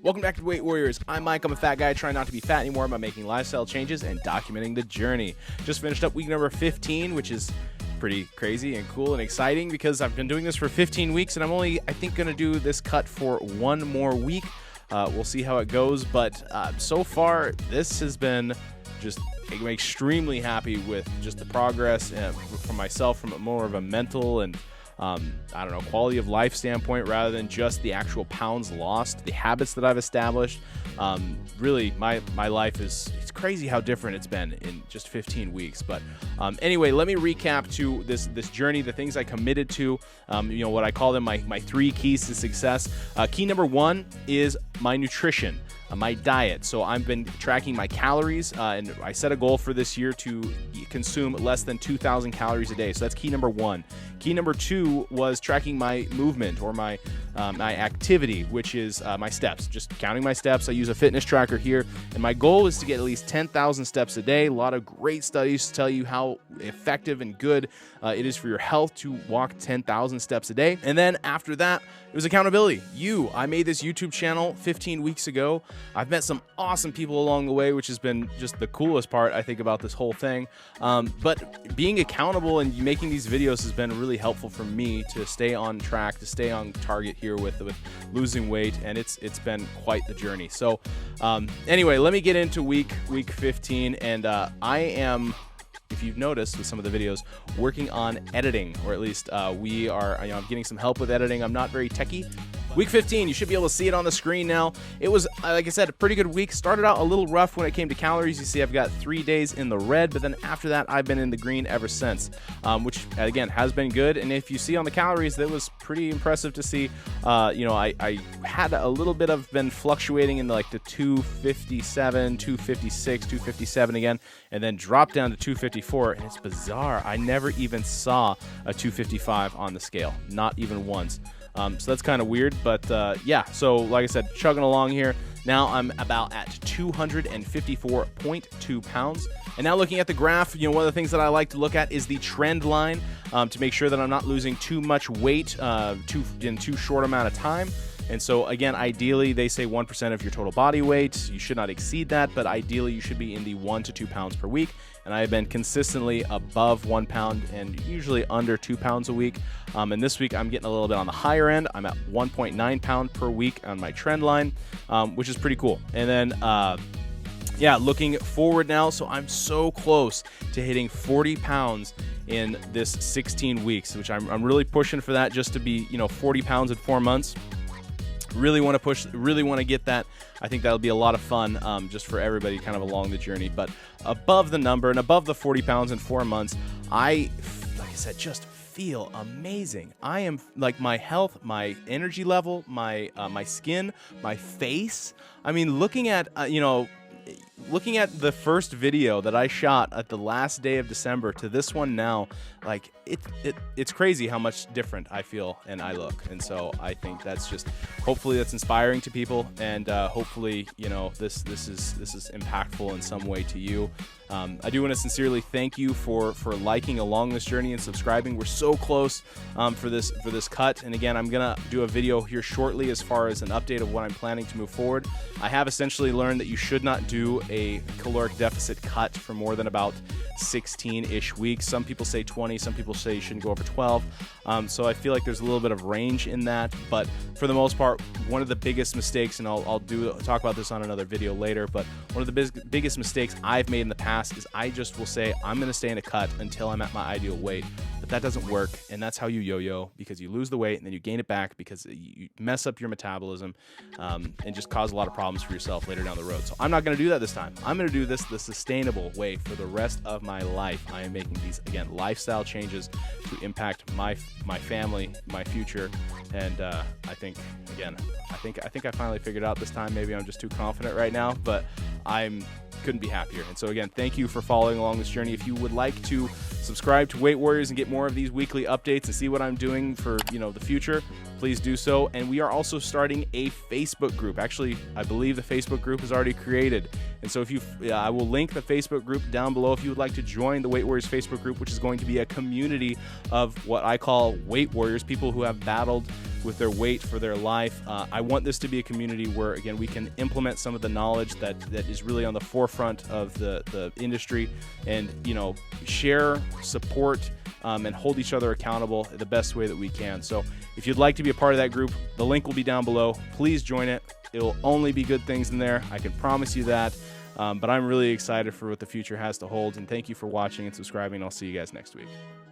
Welcome back to Weight Warriors. I'm Mike. I'm a fat guy trying not to be fat anymore by making lifestyle changes and documenting the journey. Just finished up week number 15, which is pretty crazy and cool and exciting because I've been doing this for 15 weeks and I'm only, I think, going to do this cut for one more week. We'll see how it goes, but so far this has been just, I'm extremely happy with just the progress for myself from more of a mental and I don't know, quality of life standpoint rather than just the actual pounds lost, the habits that I've established. Really, my life it's crazy how different it's been in just 15 weeks. But anyway, let me recap to this journey, the things I committed to, what I call them my 3 keys to success. Key number 1 is my nutrition. My diet. So I've been tracking my calories, and I set a goal for this year to consume less than 2,000 calories a day. So that's key number 1. Key number 2 was tracking my movement or my activity, which is my steps. Just counting my steps. I use a fitness tracker here, and my goal is to get at least 10,000 steps a day. A lot of great studies tell you how effective and good it is for your health to walk 10,000 steps a day. And then after that, it was accountability. I made this YouTube channel 15 weeks ago. I've met some awesome people along the way, which has been just the coolest part, I think, about this whole thing. But being accountable and making these videos has been really helpful for me to stay on track, to stay on target here with losing weight, and it's been quite the journey. So anyway, let me get into week 15, and I am, if you've noticed with some of the videos, working on editing, or at least I'm getting some help with editing. I'm not very techie. Week 15, you should be able to see it on the screen now. It was, like I said, a pretty good week. Started out a little rough when it came to calories. You see I've got 3 days in the red, but then after that, I've been in the green ever since, which, again, has been good. And if you see on the calories, that was pretty impressive to see. I had a little bit of been fluctuating in the 257, 256, 257 again, and then dropped down to 254, and it's bizarre. I never even saw a 255 on the scale, not even once. So that's kind of weird, but yeah, so like I said, chugging along here. Now I'm about at 254.2 pounds. And now looking at the graph, one of the things that I like to look at is the trend line to make sure that I'm not losing too much weight in too short amount of time. And so again, ideally, they say 1% of your total body weight. You should not exceed that, but ideally you should be in the 1 to 2 pounds per week. And I have been consistently above 1 pound and usually under 2 pounds a week. And this week I'm getting a little bit on the higher end. I'm at 1.9 pound per week on my trend line, which is pretty cool. And then, yeah, looking forward now. So I'm so close to hitting 40 pounds in this 16 weeks, which I'm really pushing for that, just to be, 40 pounds in 4 months. Really want to push, really want to get that. I think that'll be a lot of fun just for everybody kind of along the journey. But above the number and above the 40 pounds in 4 months, like I said, just feel amazing. I am my health, my energy level, my skin, my face. I mean, looking at the first video that I shot at the last day of December to this one now, it's crazy how much different I feel and I look. And so I think hopefully that's inspiring to people, and hopefully this is impactful in some way to you. I do want to sincerely thank you for liking along this journey and subscribing. We're so close for this cut. And again, I'm gonna do a video here shortly as far as an update of what I'm planning to move forward. I have essentially learned that you should not do a caloric deficit cut for more than about 16-ish weeks. Some people say 20, some people say you shouldn't go over 12. So I feel like there's a little bit of range in that, but for the most part, one of the biggest mistakes, and I'll talk about this on another video later, but one of the biggest mistakes I've made in the past is I just will say I'm going to stay in a cut until I'm at my ideal weight. But that doesn't work, and that's how you yo-yo, because you lose the weight and then you gain it back because you mess up your metabolism and just cause a lot of problems for yourself later down the road. So I'm not going to do that this time. I'm going to do this the sustainable way for the rest of my life. I am making these, again, lifestyle changes to impact my family, my future, and I think I finally figured it out this time. Maybe I'm just too confident right now, but couldn't be happier. And so again, thank you for following along this journey. If you would like to subscribe to Weight Warriors and get more of these weekly updates and see what I'm doing for the future, please do so. And we are also starting a Facebook group. Actually, I believe the Facebook group is already created. And so I will link the Facebook group down below if you would like to join the Weight Warriors Facebook group, which is going to be a community of what I call weight warriors, people who have battled with their weight for their life. I want this to be a community where, again, we can implement some of the knowledge that is really on the forefront of the industry, and share, support, and hold each other accountable the best way that we can. So if you'd like to be a part of that group, the link will be down below. Please join it. It'll only be good things in there. I can promise you that. But I'm really excited for what the future has to hold. And thank you for watching and subscribing. I'll see you guys next week.